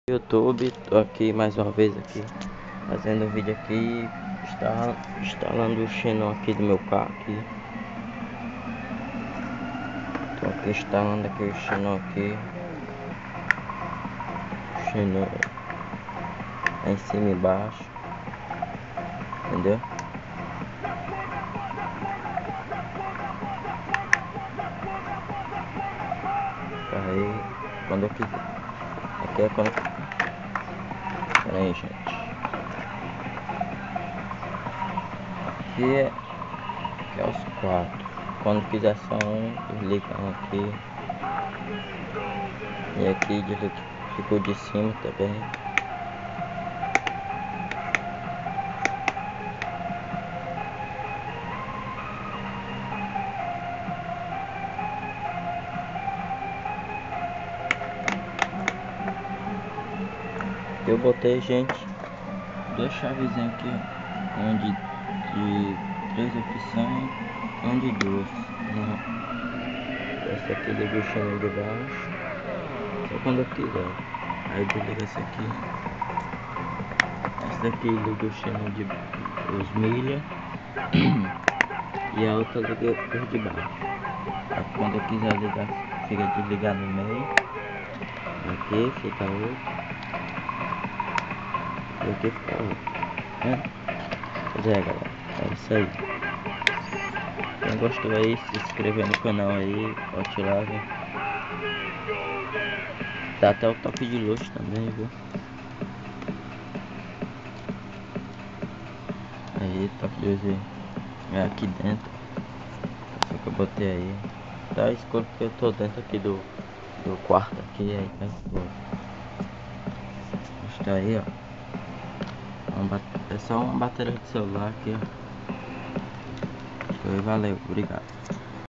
YouTube, tô aqui mais uma vez aqui fazendo um vídeo aqui, instalando o Xenon aqui do meu carro aqui. Tô aqui instalando aqui o Xenon aqui. O Xenon é em cima e embaixo, entendeu? Aí quando eu quiser. Aqui é quando. Pera aí, gente. Aqui é os quatro. Quando quiser só um, desligam aqui. E aqui ficou de cima também. Eu botei, gente, duas chavezinhas aqui, uma de 3 opções e uma de 2, né? Essa aqui liga o Xenon de baixo, só quando eu quiser. Aí desliga essa aqui. Essa daqui liga o Xenon de os milha e a outra liga os de baixo. Aí quando eu quiser ligar, fica desligado no meio. Aqui fica outro. E aqui fica outro, né? Pois é, galera, é isso aí. Quem gostou aí, se inscrever no canal aí, pode lá, viu? Dá até o toque de luz também, viu? Aí, toque de luz é aqui dentro. Só que eu botei aí. Tá escuro porque eu tô dentro aqui do quarto aqui, aí tá escuro. Está aí, ó. É só uma bateria de celular aqui, ó. Valeu, obrigado.